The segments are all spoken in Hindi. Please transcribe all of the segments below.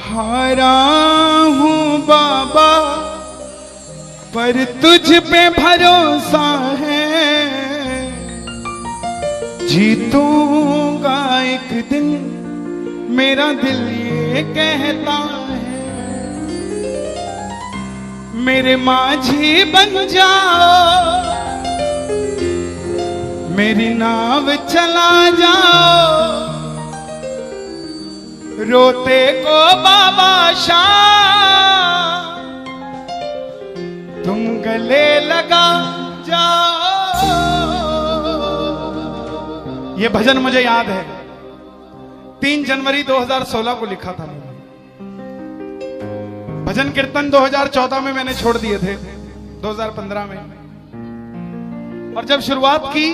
हारा हूँ बाबा पर तुझ पे भरोसा है, जीतूंगा एक दिन मेरा दिल ये कहता है। मेरे माझी बन जाओ, मेरी नाव चला जाओ, रोते को बाबा शाम तुम गले लगा जाओ। ये भजन मुझे याद है, 3 जनवरी 2016 को लिखा था मैंने। भजन कीर्तन 2014 में मैंने छोड़ दिए थे, 2015 में। और जब शुरुआत की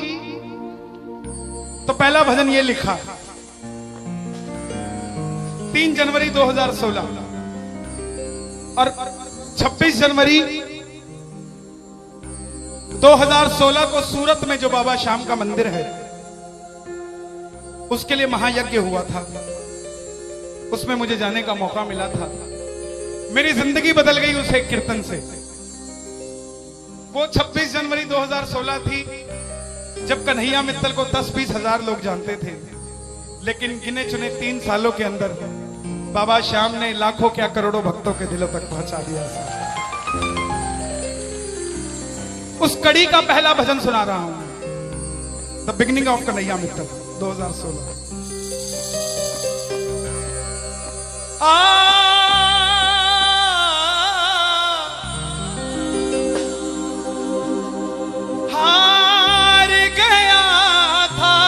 तो पहला भजन ये लिखा 3 जनवरी 2016। और 26 जनवरी 2016 को सूरत में जो बाबा श्याम का मंदिर है उसके लिए महायज्ञ हुआ था, उसमें मुझे जाने का मौका मिला था। मेरी जिंदगी बदल गई उस एक कीर्तन से। वो 26 जनवरी 2016 थी जब कन्हैया मित्तल को 10-20 हजार लोग जानते थे, लेकिन गिने चुने 3 सालों के अंदर बाबा श्याम ने लाखों क्या करोड़ों भक्तों के दिलों तक पहुंचा दिया। उस कड़ी का पहला भजन सुना रहा हूं, the beginning of Kanhaiya Mittal 2016। हार गया था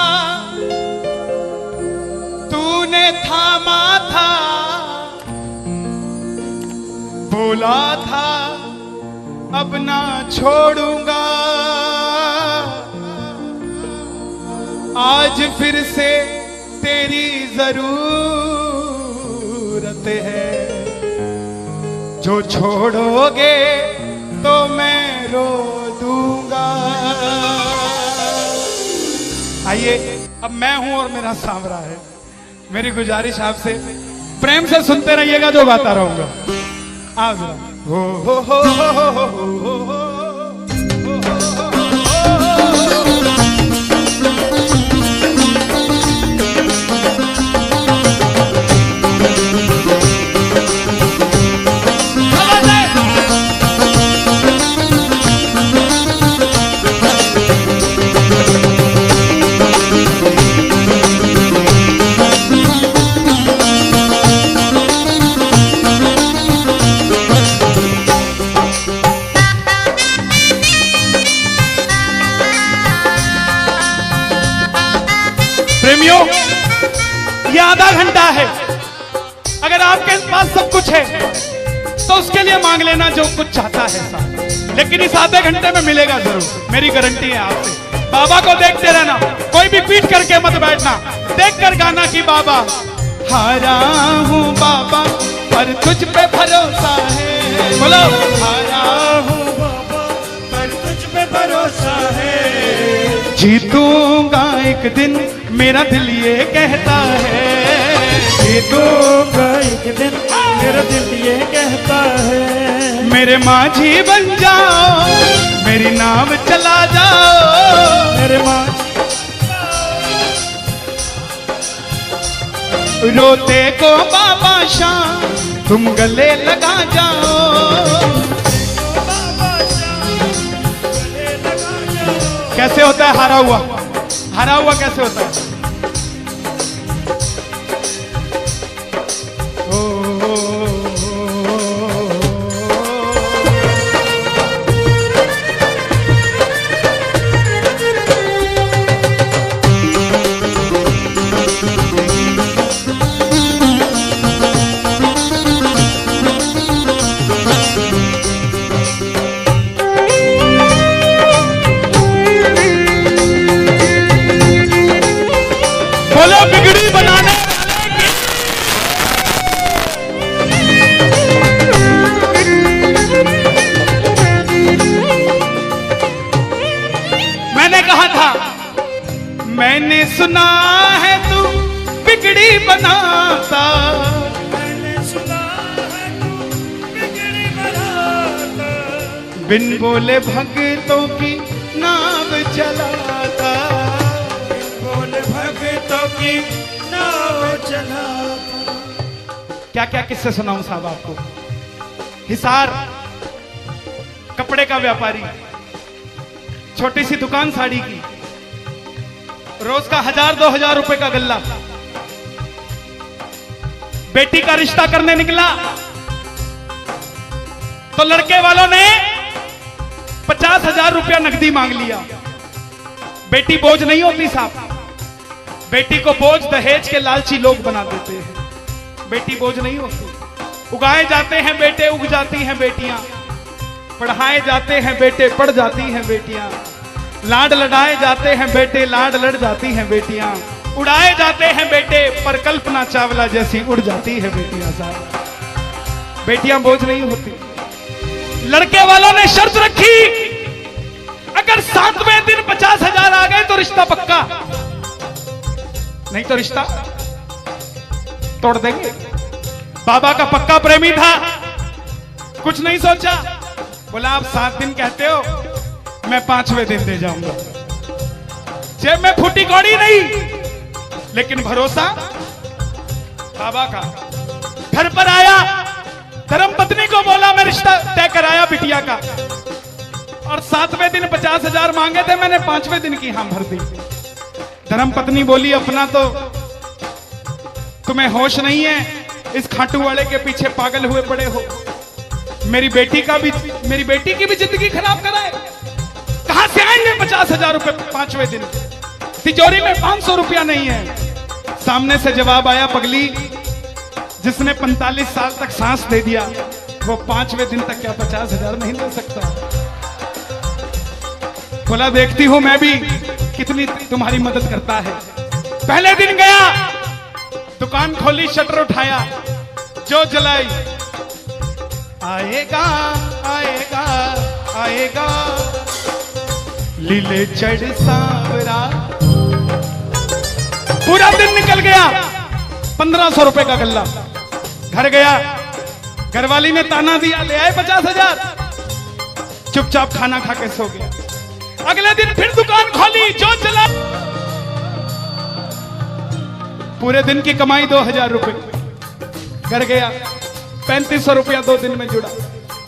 तूने थामा था, बोला था अब ना छोड़ूंगा, आज फिर से तेरी जरूरत है, जो छोड़ोगे तो मैं रो दूंगा। आइए, अब मैं हूं और मेरा सांवरा है। मेरी गुजारिश आपसे, प्रेम से सुनते रहिएगा, जो गाता रहूंगा। आप हो हो हो हो हो हो हो हो। प्रेमियों, ये आधा घंटा है। अगर आपके पास सब कुछ है तो उसके लिए मांग लेना जो कुछ चाहता है साहब, लेकिन इस आधे घंटे में मिलेगा जरूर, मेरी गारंटी है आपसे। बाबा को देखते रहना, कोई भी पीट करके मत बैठना, देख कर गाना कि बाबा हारा हूँ बाबा पर तुझ पे भरोसा है। बोलो, हारा हूँ बाबा पर तुझ पे भरोसा है, जीतूंगा एक दिन मेरा दिल ये कहता है, जीतूंगा एक दिन मेरा दिल ये कहता है। मेरे माझी बन जाओ, मेरी नाव चला जाओ, मेरे माझी रोते को बाबा शाम तुम गले लगा जाओ। कैसे होता है हारा हुआ? हारा हुआ कैसे होता है? बिगड़ी बनाने मैंने कहा था, मैंने सुना है तू बिगड़ी बनाता, मैंने सुना बिन बोले भक्तों की नाव चलाता, बिन बोले भक्तों की नाव चलाता। क्या क्या किस्से सुनाऊं साहब आपको। हिसार कपड़े का व्यापारी, छोटी सी दुकान साड़ी की, रोज का 1000-2000 रुपए का गल्ला। बेटी का रिश्ता करने निकला तो लड़के वालों ने 50,000 रुपया नकदी मांग लिया। बेटी बोझ नहीं होती साहब, बेटी को बोझ दहेज के लालची लोग बना देते हैं। बेटी बोझ नहीं होती। उगाए जाते हैं बेटे, उग जाती हैं बेटियां। पढ़ाए जाते हैं बेटे, पढ़ जाती हैं बेटियां। लाड लड़ाए जाते हैं बेटे, लाड लड़ जाती हैं बेटियां। उड़ाए जाते हैं बेटे, पर कल्पना चावला जैसी उड़ जाती है बेटियां साहब। बेटियां बोझ नहीं होती। लड़के वालों ने शर्त रखी, अगर 7वें दिन 50,000 आ गए तो रिश्ता पक्का, नहीं तो रिश्ता तोड़ देंगे। बाबा का पक्का प्रेमी था, कुछ नहीं सोचा, बोला आप 7 दिन कहते हो, मैं 5वें दिन दे जाऊंगा। जेब में फूटी कौड़ी नहीं, लेकिन भरोसा बाबा का। घर पर आया, धर्मपत्नी को बोला मैं रिश्ता तय कराया बिटिया का, और 7वें दिन 50,000 मांगे थे, मैंने 5वें दिन की हां भर दी। धर्मपत्नी बोली अपना तो तुम्हें होश नहीं है, इस खाटू वाले के पीछे पागल हुए पड़े हो। मेरी बेटी की भी जिंदगी खराब कराए। कहां से आएंगे 50,000 रुपए 5वें दिन? तिजोरी में 500 रुपया नहीं है। सामने से जवाब आया, पगली जिसने 45 साल तक सांस दे दिया, वो 5वें दिन तक क्या 50,000 नहीं दे सकता? बोला देखती हूं मैं भी कितनी तुम्हारी मदद करता है। पहले दिन गया, दुकान खोली, शटर उठाया, जो जलाई, आएगा आएगा आएगा लीले चढ़ सांवरा। पूरा दिन निकल गया, 1500 रुपए का गल्ला। घर गया, घरवाली ने ताना दिया, ले आए 50,000। चुपचाप खाना खा के सो गया। अगले दिन फिर दुकान खोली, जो चला, पूरे दिन की कमाई 2,000 रुपए। घर गया, 3500 रुपया 2 दिन में जुड़ा।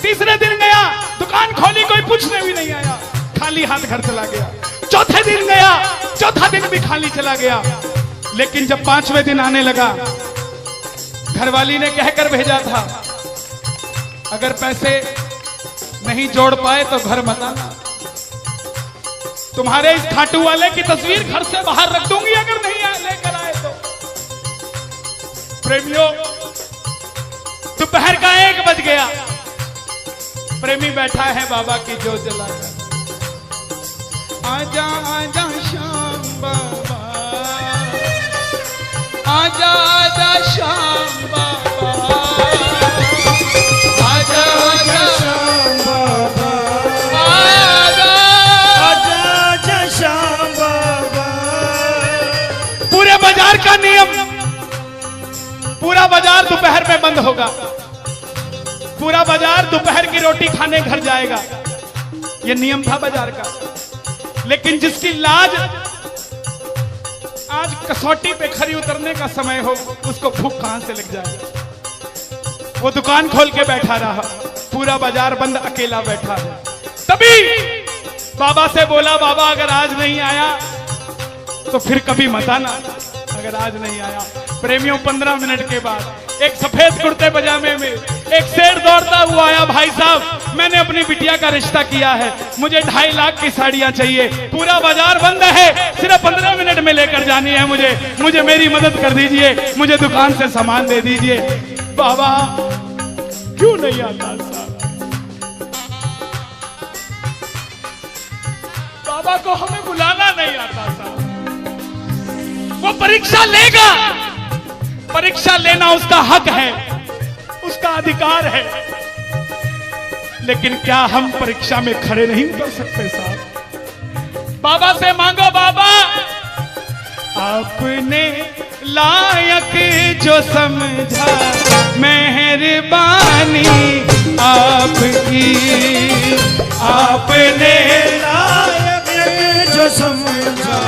तीसरे दिन गया, दुकान खोली, कोई पूछने भी नहीं आया, खाली हाथ घर चला गया। चौथे दिन गया, चौथा दिन भी खाली चला गया। लेकिन जब 5वें दिन आने लगा, घरवाली ने कहकर भेजा था, अगर पैसे नहीं जोड़ पाए तो घर मत आना। तुम्हारे इस खाटू वाले की तस्वीर घर से बाहर रख दूंगी अगर नहीं लेकर आए तो। प्रेमियों, दोपहर का 1 बज गया, प्रेमी बैठा है बाबा की जोत जलाकर। आजा आजा श्याम बाबा, आजा आजा श्याम बाबा, आजा आजा श्याम बाबा, आजा आजा आजा श्याम बाबा। पूरे बाजार का नियम, पूरा बाजार दोपहर में बंद होगा। पूरा बाजार दोपहर की रोटी खाने घर जाएगा, यह नियम था बाजार का। लेकिन जिसकी लाज आज कसौटी पे खरी उतरने का समय हो, उसको भूख कहां से लग जाएगा। वो दुकान खोल के बैठा रहा, पूरा बाजार बंद, अकेला बैठा है। तभी बाबा से बोला, बाबा अगर आज नहीं आया तो फिर कभी मत आना, अगर आज नहीं आया। प्रेमियों, 15 मिनट के बाद एक सफेद कुर्ते पजामे में एक शेर दौड़ता हुआ आया, भाई साहब मैंने अपनी बिटिया का रिश्ता किया है, मुझे 2.5 लाख की साड़ियां चाहिए, पूरा बाजार बंद है, सिर्फ 15 मिनट में लेकर जानी है मुझे मेरी मदद कर दीजिए, मुझे दुकान से सामान दे दीजिए। बाबा क्यों नहीं आता साहब? बाबा को हमें बुलाना नहीं आता साहब। वो परीक्षा लेगा, परीक्षा लेना उसका हक है, उसका अधिकार है, लेकिन क्या हम परीक्षा में खड़े नहीं उतर सकते साहब? बाबा से मांगो, बाबा आपने लायक जो समझा, मेहरबानी आपकी आपने लायक जो समझा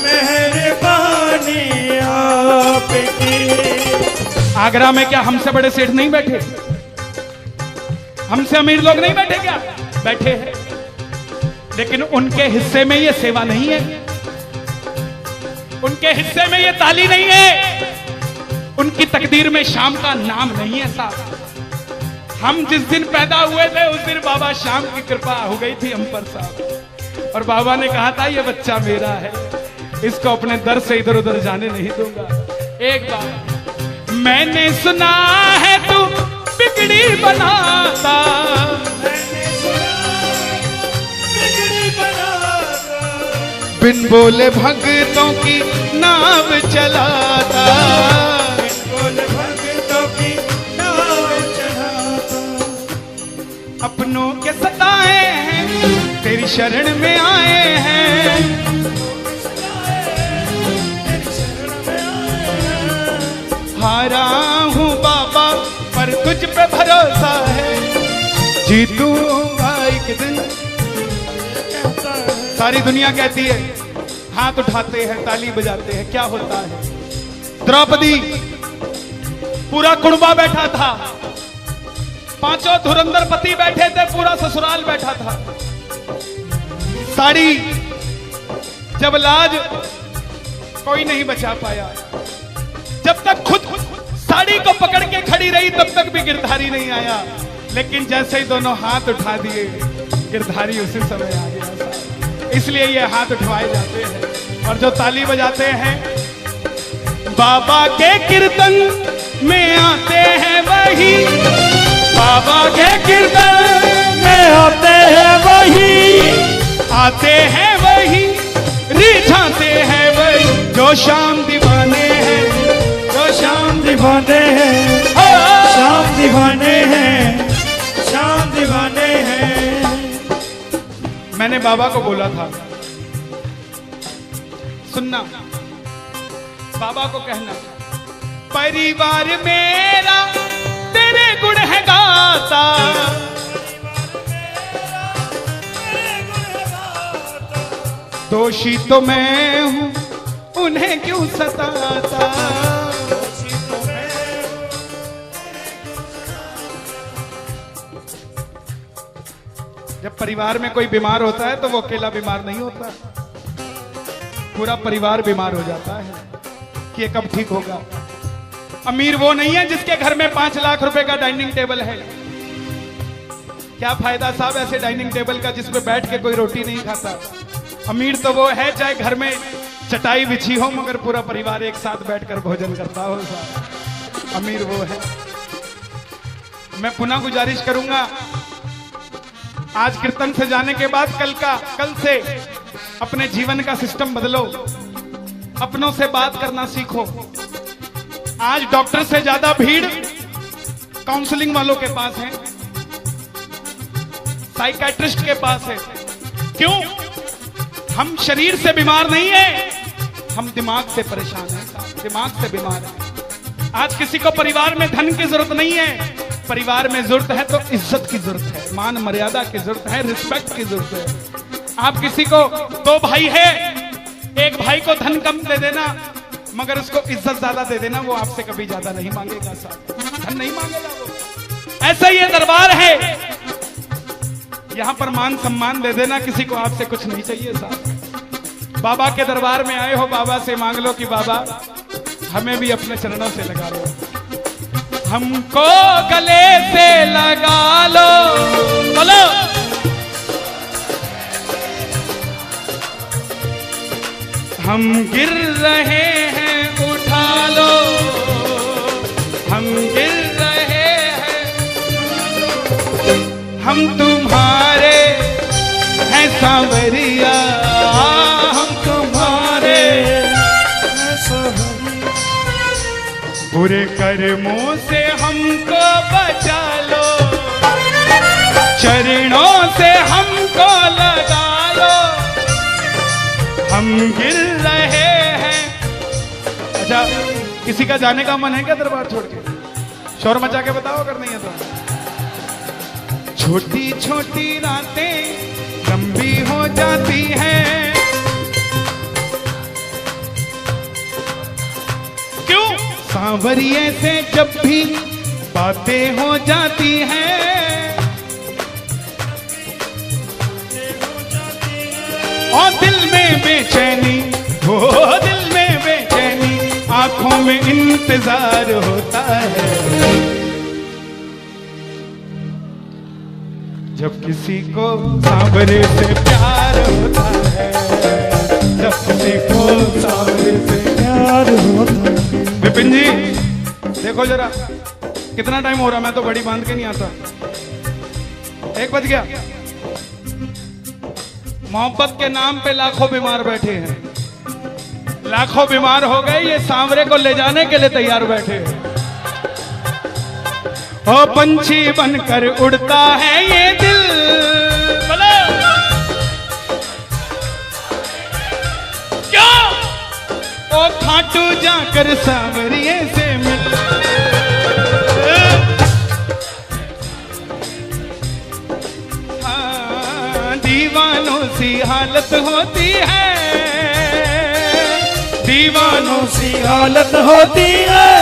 मेहरबानी आपकी। आगरा में क्या हमसे बड़े सेठ नहीं बैठे? हमसे अमीर लोग नहीं बैठे क्या? बैठे हैं, लेकिन उनके हिस्से में ये सेवा नहीं है, उनके हिस्से में ये ताली नहीं है, उनकी तकदीर में शाम का नाम नहीं है साहब। हम जिस दिन पैदा हुए थे उस दिन बाबा शाम की कृपा हो गई थी हम पर साहब, और बाबा ने कहा था ये बच्चा मेरा है, इसको अपने दर से इधर उधर जाने नहीं दूंगा। एक बार मैंने सुना है तू बिगड़ी बनाता, बिन बोले भक्तों की नाव चलाता, बिन बोले भक्तों की नाव चलाता। अपनों के सताए हैं तेरी शरण में आए हैं, हारा हूँ बाबा पर तुझ पे भरोसा है, जीतूंगा एक दिन। सारी दुनिया कहती है, हाथ उठाते हैं ताली बजाते हैं, क्या होता है? द्रौपदी पूरा कुड़बा बैठा था, पांचों धुरंधर पति बैठे थे, पूरा ससुराल बैठा था। साड़ी जब लाज कोई नहीं बचा पाया, जब तक खुद साड़ी को पकड़ के खड़ी रही तब तक भी गिरधारी नहीं आया, लेकिन जैसे ही दोनों हाथ उठा दिए गिरधारी उसी समय आ गया। इसलिए ये हाथ उठवाए जाते हैं और जो ताली बजाते हैं बाबा के कीर्तन में आते हैं वही, बाबा के कीर्तन में आते हैं वही, आते हैं वही, रिझाते हैं वही, जो शाम दीवाने हैं, जो शाम दीवाने हैं, शाम दीवाने हैं, शाम दीवाने हैं। मैंने बाबा को बोला था, सुनना, बाबा को कहना, परिवार मेरा तेरे गुण है गाता, दोषी तो मैं हूं उन्हें क्यों सताता। जब परिवार में कोई बीमार होता है तो वो अकेला बीमार नहीं होता, पूरा परिवार बीमार हो जाता है कि ये कब ठीक होगा। अमीर वो नहीं है जिसके घर में 5 लाख रुपए का डाइनिंग टेबल है, क्या फायदा साहब ऐसे डाइनिंग टेबल का जिसपे बैठ के कोई रोटी नहीं खाता। अमीर तो वो है चाहे घर में चटाई बिछी हो मगर पूरा परिवार एक साथ बैठकर भोजन करता हो साहब, अमीर वो है। मैं पुनः गुजारिश करूंगा, आज कीर्तन से जाने के बाद कल से अपने जीवन का सिस्टम बदलो, अपनों से बात करना सीखो। आज डॉक्टर से ज्यादा भीड़ काउंसलिंग वालों के पास है, साइकियाट्रिस्ट के पास है। क्यों? हम शरीर से बीमार नहीं है, हम दिमाग से परेशान हैं, दिमाग से बीमार हैं। आज किसी को परिवार में धन की जरूरत नहीं है, परिवार में जरूरत है तो इज्जत की जरूरत है, मान मर्यादा की जरूरत है, रिस्पेक्ट की जरूरत है। आप किसी को 2 भाई है, एक भाई को धन कम दे देना मगर उसको इज्जत ज्यादा दे देना, वो आपसे कभी ज्यादा नहीं मांगेगा साहब, धन नहीं मांगेगा वो। ऐसा ये दरबार है, यहां पर मान सम्मान दे देना, किसी को आपसे कुछ नहीं चाहिए साहब। बाबा के दरबार में आए हो, बाबा से मांग लो कि बाबा हमें भी अपने चरणों से लगा लो, हमको गले से लगा लो, बोलो हम गिर रहे हैं उठा लो, हम गिर रहे हैं, हम तुम्हारे हैं सांवरिया, हम तुम्हारे बुरे कर्मों से हमको बचा लो, चरणों से हमको लगा लो, हम गिर रहे हैं। अच्छा, किसी का जाने का मन है क्या दरबार छोड़ के? शोर मचा के बताओ अगर नहीं है तो। छोटी छोटी रातें लंबी हो जाती है। क्यों? सांवरिये से जब भी बातें हो जाती हैं, और दिल में बेचैनी, हो दिल में बेचैनी, आंखों में इंतजार होता है। जब किसी को सांवरे से प्यार होता है, जब किसी को सांवरे से प्यार होता है। विपिन जी देखो जरा कितना टाइम हो रहा, मैं तो घड़ी बांध के नहीं आता। 1 बज गया। मोहब्बत के नाम पे लाखों बीमार बैठे हैं, लाखों बीमार हो गए, ये सांवरे को ले जाने के लिए तैयार बैठे हैं। ओ पंछी बनकर उड़ता है ये दिल, क्यों? ओ खाटू जाकर सांवरिये से मिल, दीवानों सी हालत होती है, दीवानों सी हालत होती है।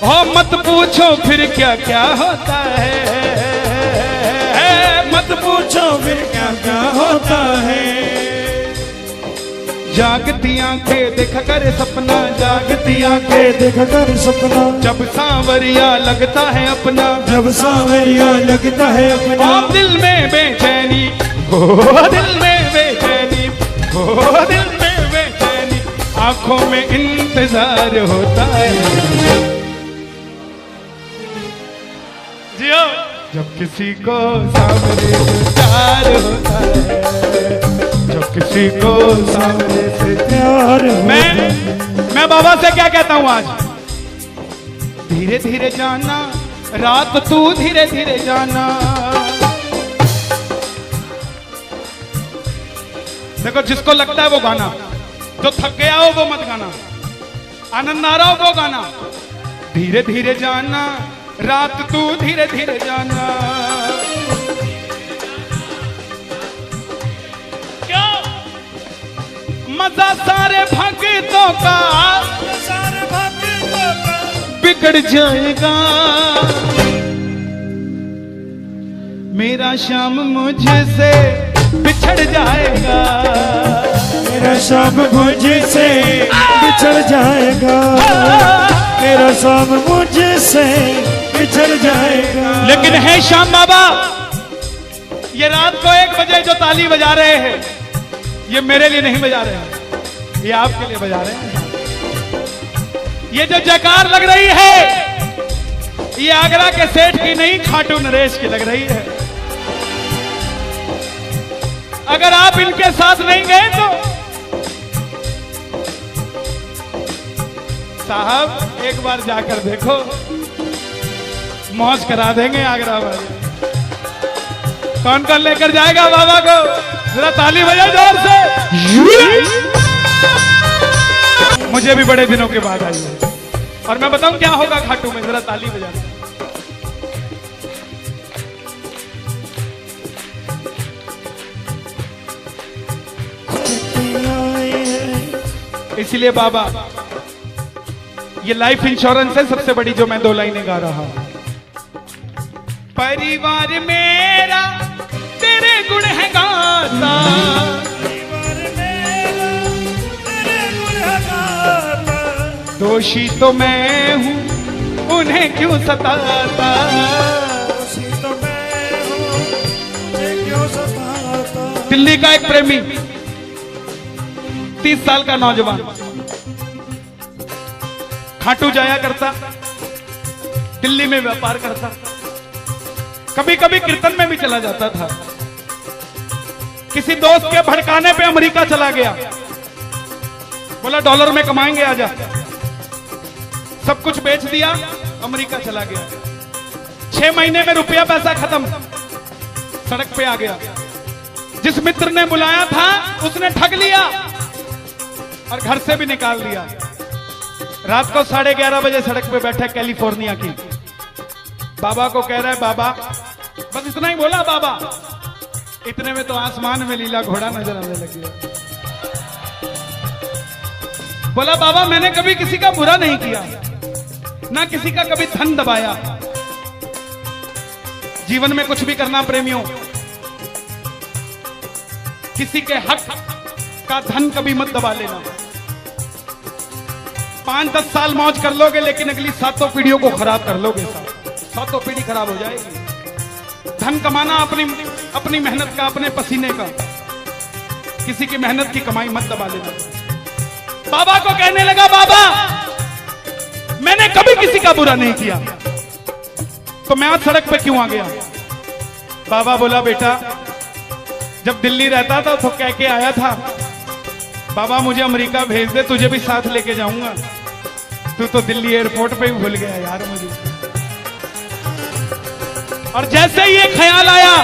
हो मत पूछो फिर क्या क्या होता है, मत पूछो फिर क्या क्या होता है। जागती आंखें देख कर सपना, जागती आंखें देख कर सपना, जब सांवरिया लगता है अपना, जब सांवरिया लगता है अपना। और दिल में बेचैनी, हो दिल में बेचैनी, हो दिल में बेचैनी, आंखों में इंतजार होता है। जियो जब किसी को सांवरे से प्यार होता है, जब किसी को सांवरे से प्यार मैं बाबा से क्या कहता हूं आज? धीरे धीरे जाना, रात तू धीरे धीरे जाना। देखो जिसको लगता है वो गाना, जो थक गया हो वो मत गाना, आनंद आ रहा हो वो गाना। धीरे धीरे जाना, रात तू धीरे धीरे जाना। क्यों? मजा सारे भक्तों का, सारे भक्तों का बिगड़ जाएगा। मेरा श्याम मुझसे बिछड़ जाएगा, मेरा शाम मुझसे बिछड़ जाएगा, मेरा शाम मुझसे बिछड़ जाएगा। लेकिन है श्याम बाबा, ये रात को 1 बजे जो ताली बजा रहे हैं, ये मेरे लिए नहीं बजा रहे हैं, ये आपके लिए बजा रहे हैं। ये जो जयकार लग रही है, ये आगरा के सेठ की नहीं, खाटू नरेश की लग रही है। अगर आप इनके साथ नहीं गए तो साहब एक बार जाकर देखो, मौज करा देंगे आगरा वाले। कौन कौन लेकर जाएगा बाबा को? जरा ताली बजाओ जोर से। मुझे भी बड़े दिनों के बाद आई है, और मैं बताऊं क्या होगा खाटू में, जरा ताली बजा दो। इसलिए बाबा ये लाइफ इंश्योरेंस है सबसे बड़ी, जो मैं 2 लाइनें गा रहा हूं। परिवार मेरा तेरे गुण है गाता, परिवार मेरा तेरे गुण है गाता, दोषी तो मैं हूं उन्हें क्यों सताता। दोषी तो मैं हूं, मुझे क्यों सताता। दिल्ली का एक प्रेमी, 30 साल का नौजवान, खाटू जाया करता, दिल्ली में व्यापार करता, कभी कभी कीर्तन में भी चला जाता था। किसी दोस्त के भड़काने पे अमेरिका चला गया, बोला डॉलर में कमाएंगे आजा। सब कुछ बेच दिया, अमेरिका चला गया। 6 महीने में रुपया पैसा खत्म, सड़क पे आ गया। जिस मित्र ने बुलाया था उसने ठग लिया और घर से भी निकाल दिया। रात को 11:30 बजे सड़क पे बैठा, कैलिफोर्निया की, बाबा को कह रहा है बाबा, बस इतना ही बोला बाबा, इतने में तो आसमान में लीला घोड़ा नजर आने लग गया। बोला बाबा मैंने कभी किसी का बुरा नहीं किया, ना किसी का कभी धन दबाया। जीवन में कुछ भी करना प्रेमियों, किसी के हक का धन कभी मत दबा लेना। 5-10 साल मौज कर लोगे लेकिन अगली 7 पीढ़ियों को खराब कर लोगे। 7 पीढ़ी खराब हो जाएगी। धन कमाना अपनी मेहनत का, अपने पसीने का, किसी की मेहनत की कमाई मत दबा लेना। बाबा को कहने लगा बाबा मैंने कभी किसी का बुरा नहीं किया, तो मैं आज सड़क पे क्यों आ गया? बाबा बोला बेटा जब दिल्ली रहता था तो कह के आया था बाबा मुझे अमेरिका भेज दे, तुझे भी साथ लेके जाऊंगा। तू तो दिल्ली एयरपोर्ट पे ही भूल गया यार मुझे। और जैसे ही ये ख्याल आया,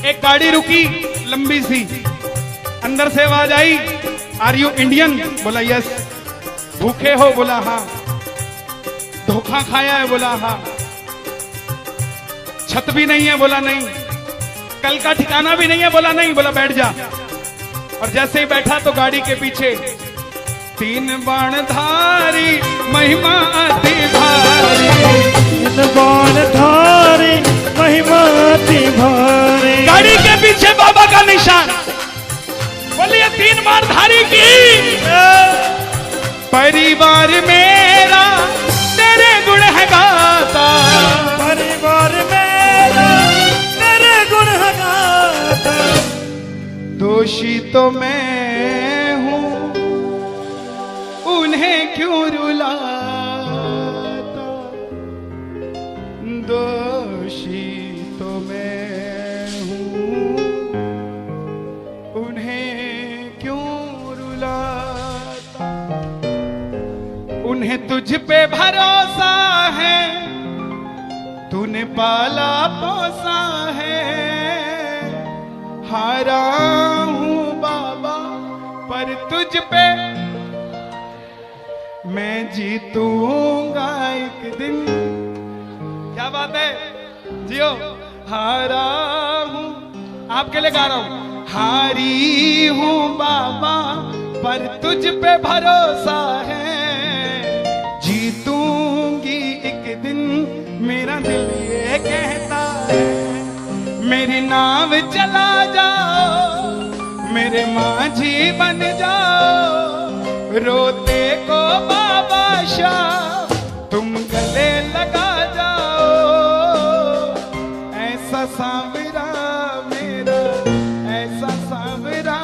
एक गाड़ी रुकी लंबी सी, अंदर से आवाज आई आर यू इंडियन? बोला यस। भूखे हो? बोला हाँ। धोखा खाया है? बोला हाँ। छत भी नहीं है? बोला नहीं। कल का ठिकाना भी नहीं है? बोला नहीं। बोला बैठ जा। और जैसे ही बैठा तो गाड़ी के पीछे 3 बाणधारी महिमा अति भारी, 3 बाणधारी महिमा अति भारी। गाड़ी के पीछे बाबा का निशान। बोलिए 3 बाणधारी की। परिवार मेरा तेरे गुण है गाता, परिवार मेरा तेरे गुण है गाता। दोषी तो मैं हूं उन्हें क्यों रुलाता, दोषी तो मैं हूं उन्हें क्यों रुलाता। उन्हें तुझ पे भरोसा है, तूने पाला पोसा है। हारा हूं बाबा पर तुझ पे मैं जीतूंगा एक दिन। क्या बात है जियो। हारा हूं, आपके लिए गा रहा हूं। हारी हूं बाबा पर तुझ पे भरोसा है, जीतूंगी एक दिन मेरा दिल ये कहता है। मेरी नाव चला जाओ, मेरे माझी बन जाओ, रोते को बाबा शाह तुम गले लगा जाओ। ऐसा सांवरा मेरा, ऐसा सांवरा